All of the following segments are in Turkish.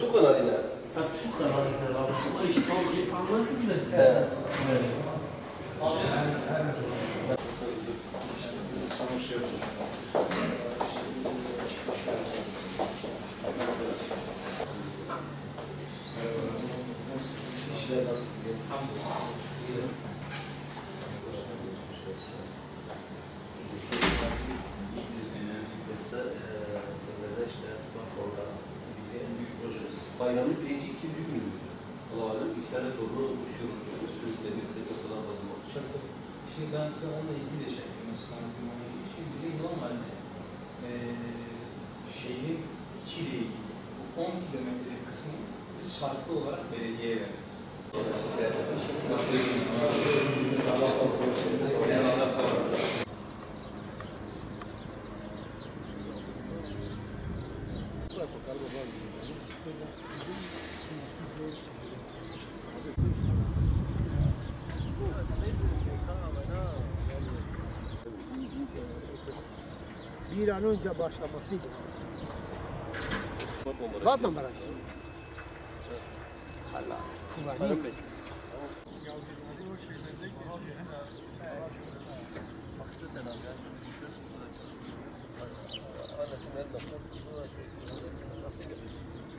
Su kanalına. Tabii su kanalına var. Ama işte o şey anladın mı? Evet. İşler nasıl gidiyor? Bayramın birinci, ikinci günü. Allah'ın iki tane torunu uçuyoruz. Üstümüzde bir tek ortadan kazanmak için. Şimdi ben size onunla ilgili de şey yapayım. Şimdi bizim normalde şehrin içiyle ilgili 10 kilometrelik kısmı biz şartlı olarak belediyeye verdik. Bir an önce başlamasıydı. Batman Barajı. Allah. Kullanayım.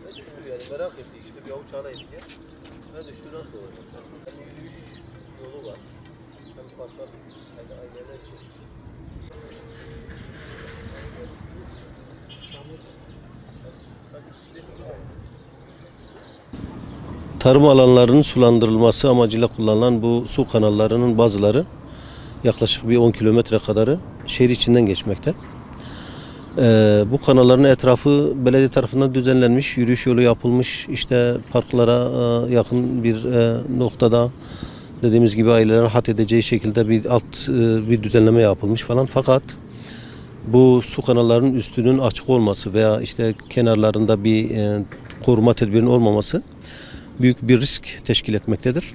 Ne düştü yani merak ettik işte bir avuç arayın diye. Ne düştü nasıl olacak? Hem yürüyüş yolu var. Hem parklar hem de aileler. Tarım alanlarının sulandırılması amacıyla kullanılan bu su kanallarının bazıları yaklaşık bir 10 kilometre kadarı şehir içinden geçmekte. Bu kanalların etrafı belediye tarafından düzenlenmiş, yürüyüş yolu yapılmış, işte parklara yakın bir noktada dediğimiz gibi ailelerin rahat edeceği şekilde bir düzenleme yapılmış falan. Fakat bu su kanallarının üstünün açık olması veya işte kenarlarında bir koruma tedbirinin olmaması büyük bir risk teşkil etmektedir.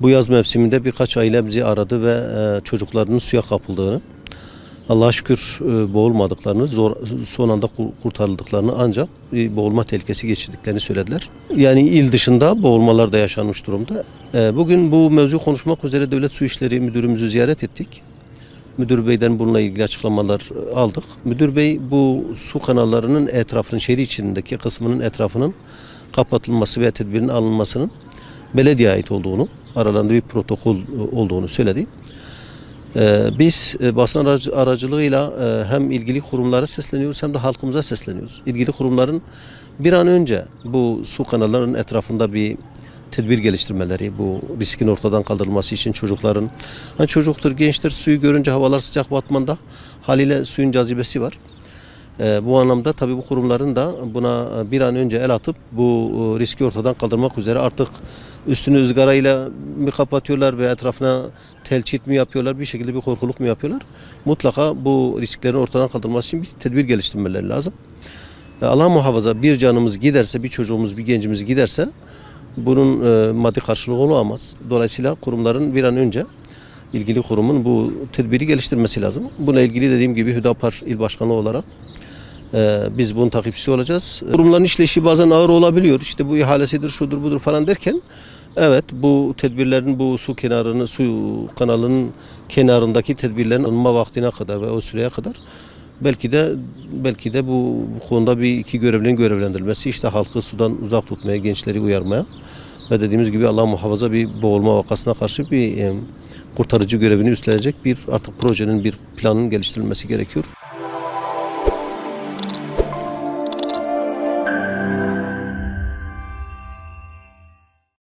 Bu yaz mevsiminde birkaç aile bizi aradı ve çocuklarının suya kapıldığını, Allah'a şükür boğulmadıklarını, son anda kurtarıldıklarını ancak boğulma tehlikesi geçirdiklerini söylediler. Yani il dışında boğulmalar da yaşanmış durumda. Bugün bu mevzu konuşmak üzere Devlet Su İşleri Müdürümüzü ziyaret ettik. Müdür Bey'den bununla ilgili açıklamalar aldık. Müdür Bey bu su kanallarının etrafının, şehir içindeki kısmının etrafının kapatılması ve tedbirin alınmasının belediyeye ait olduğunu, aralarında bir protokol olduğunu söyledi. Biz basın aracılığıyla hem ilgili kurumlara sesleniyoruz hem de halkımıza sesleniyoruz. İlgili kurumların bir an önce bu su kanallarının etrafında bir tedbir geliştirmeleri, bu riskin ortadan kaldırılması için çocukların, hani çocuktur, gençtir, suyu görünce havalar sıcak Batman'da haliyle suyun cazibesi var. Bu anlamda tabii bu kurumların da buna bir an önce el atıp bu riski ortadan kaldırmak üzere artık üstünü ızgarayla mı kapatıyorlar ve etrafına telçit mi yapıyorlar, bir şekilde bir korkuluk mu yapıyorlar? Mutlaka bu risklerin ortadan kaldırılması için bir tedbir geliştirmeleri lazım. Allah muhafaza bir canımız giderse, bir çocuğumuz, bir gencimiz giderse bunun maddi karşılığı olamaz. Dolayısıyla kurumların bir an önce ilgili kurumun bu tedbiri geliştirmesi lazım. Buna ilgili dediğim gibi Hüdapar İl Başkanı olarak biz bunun takipçisi olacağız. Kurumların işleyişi bazen ağır olabiliyor. İşte bu ihalesidir, şudur budur falan derken evet bu tedbirlerin bu su kanalının kenarındaki tedbirlerin alınma vaktine kadar ve o süreye kadar belki de bu konuda bir iki görevlinin görevlendirilmesi, işte halkı sudan uzak tutmaya, gençleri uyarmaya ve dediğimiz gibi Allah muhafaza bir boğulma vakasına karşı bir kurtarıcı görevini üstlenecek bir artık projenin, bir planın geliştirilmesi gerekiyor.